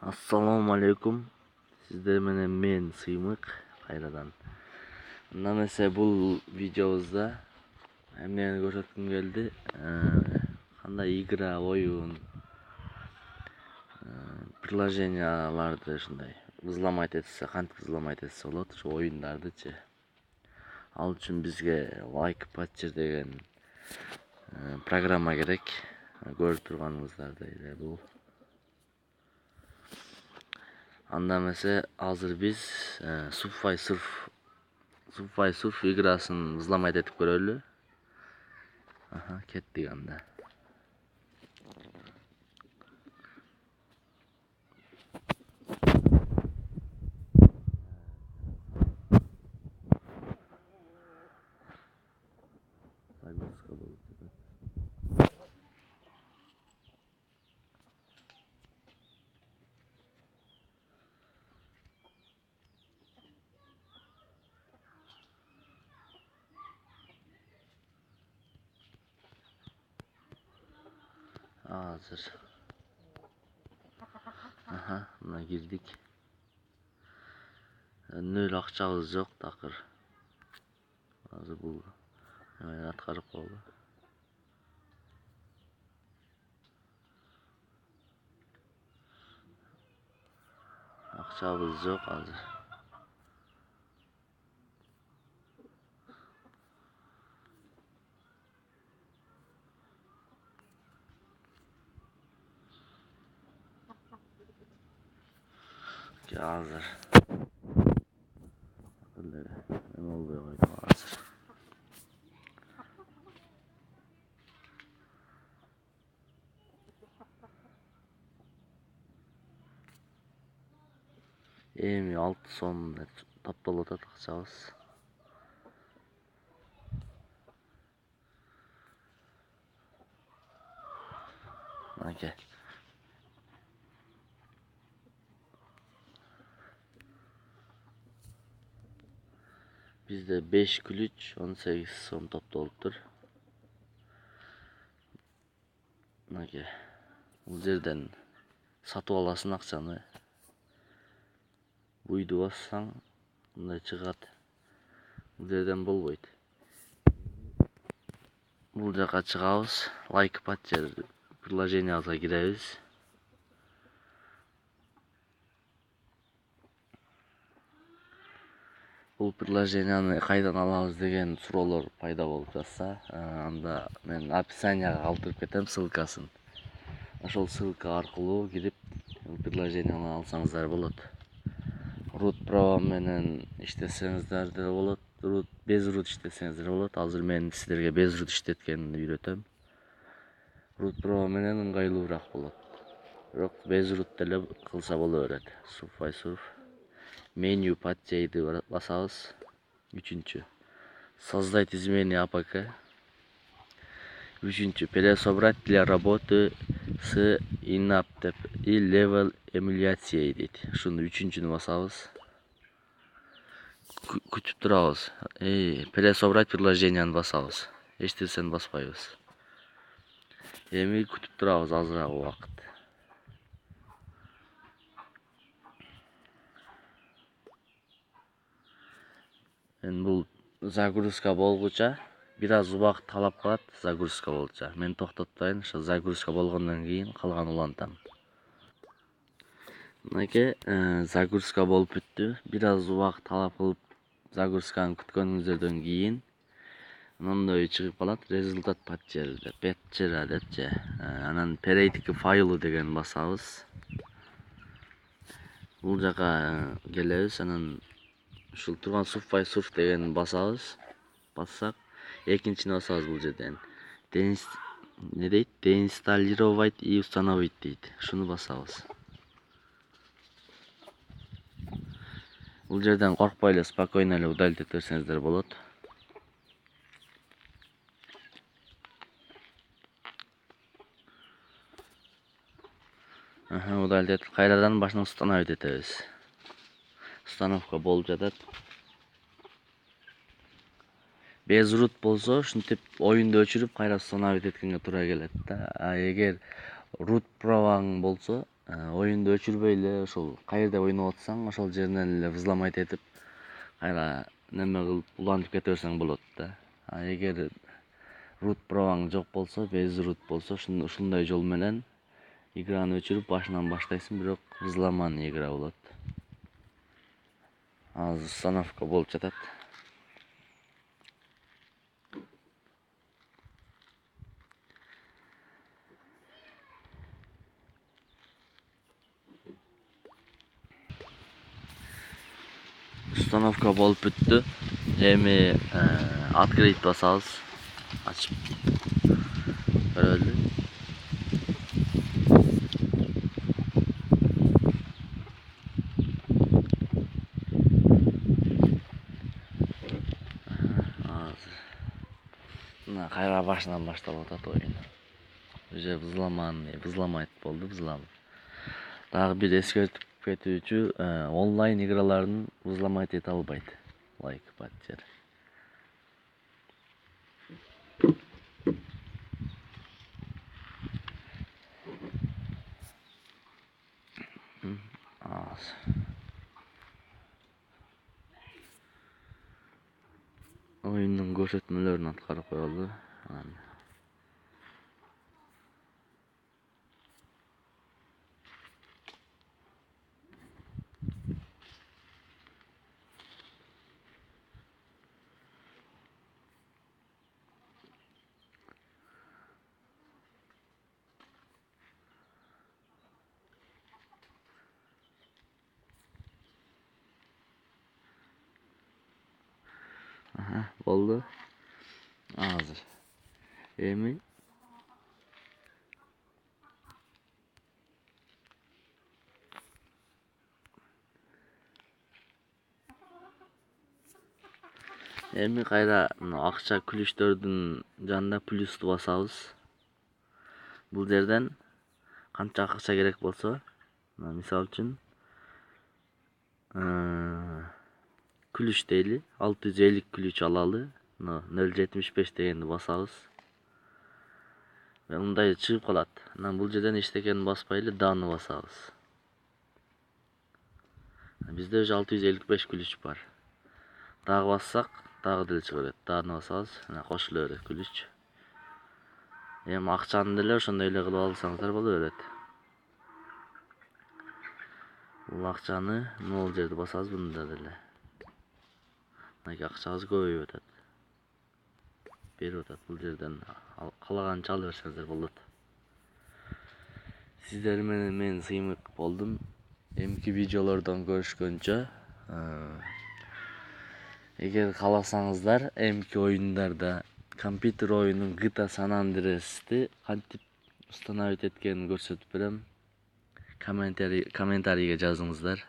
Assalomu alaykum. Sizler menен men Сыймык кайрадан. Мына эмесе бул видеобузда эмнени көрсөткүм келди. Кандай игра, оюн, приложенияларды ушундай взломать этсе, кантип взломать этсе болот, ошо оюндардычы. Ал үчүн бизге Like деген программа керек. Көрүп турганыңыздардай эле бул. Анда эмесе азыр биз Subway Surf играсын взломать этип көрөлү. Кеттик анда. Загрузка болуп жатат. Азыр. Мына кирдик. Нөл акчабыз жок такыр. Азыр бул аткарып коелу. Акчабыз жок азыр. Азыр. Эме болбой койду азыр. Эми 6 сом таптолуп атат акчабыз. Мынакей. Bizde 5 ключ 18 сом топтолуптур. Мынакей. Бул жерден сатып аласың акчаны. Буйду бассаң, мындай чыгат. Бул жерден болбойт. Бул жака чыгабыз. Like приложениябызга киребиз. Бул приложенияны кайдан алабыз деген суроолор пайда болуп жатса, анда мен описанияга калтырып кетем ссылкасын. Ошол ссылка аркылуу кирип приложенияны алсаңыздар болот. Root Pro менен иштесеңиздер да болот, без root иштесеңиздер болот. Азыр мен силерге без root иштеткенди үйрөтөм. Root Pro менен ыңгайлуураак болот. Бирок без root деле кылса боло берет. Subway Surf. Меню патчейди басабыз. 3-чү. Создать изменение APK. 3-чү. Пересобрать для работы с Inapt и level эмуляцией дейт. Шуну 3-чүнү басабыз. Күтүп турабыз. Пересобрать приложенияны басабыз. Эч нерсени баспайбыз. Эми күтүп турабыз азыраак убакыт. Мен бул загрузка болгуча бир аз убакыт талап кылат, загрузка болчу. Мен токтотпойм, ошо загрузка болгондон кийин калган улантам. Мынакей, загрузка болуп бүттү. Бир аз убакыт талап кылып загрузканы күткөнүңүздөрдөн кийин мындай чыгып калат. Результат патчер депчи. Анан перейдики файлы деген басабыз. Бул жака келебиз, анан ушул турган Subway Surf деген басабыз. Бассак, экинчини басабыз бул жерден. Не дейт? Деинсталлировать и установить дейт. Шуну басабыз. Бул жерден коркпой эле спокойно эле удалить эте берсеңиздер болот. Удалить этип кайрадан башынан установить этебиз. Установка болуп жатат. Без root болсо, ушинтип оюнду өчүрүп кайра установить эткенге туура келет да. Эгер root праваң болсо, оюнду өчүрбөй эле ошол каерде ойноп атсаң, ошол жеринен эле взломать этип, кайра неме кылып улантып кете берсең болот да. А эгер root праваң жок болсо, без root болсо, ушундай жол менен играны өчүрүп башынан баштайсың, бирок взломанный игра болот. Азыр установка болуп жатат. Установка болуп бүттү. Эми открыть басабыз. Ачып көрөлү. Мына кайра башынан башталып атат оюн. Уже взломать болду, взлом. Дагы бир эскертип кетүүчү, онлайн играларын взломать эте албайт. Лайк патчер. Оюндун көрсөтмөлөрүн аткарып коелу. Болду. Азыр. Эми кайра акча күлүчтөрдүн жанында плюсту басабыз. Бул жерден канча акча керек болсо, мисалы үчүн күлүч дейли, 650 күлүч алалы. 0.75 дегенди басабыз. Мындай чыгып калат. Анан бул жерден эчтекени баспай эле даны басабыз. Бизде уже 655 күлүч бар. Дагы бассак, дагы деле чыга берет. Даны басабыз, мына кошуло берет күлүч. Эми акчаны деле ошондой эле кылып алсаңыздар боло берет. Бул акчаны могул жерде басабыз, мында деле. Мына акчабыз көбөйүп атат. Берип атат, бул жерден каалаганча ала берсеңиздер болот. Сиздер менен мен сыймык болдум. Эмки видеолордон көрүшкөнчө, эгер кааласаңыздар, эмки оюндарда компьютер оюнун GTA San Andreas'ти кантип установить эткенин көрсөтүп берем. Комментарийге жазыңыздар.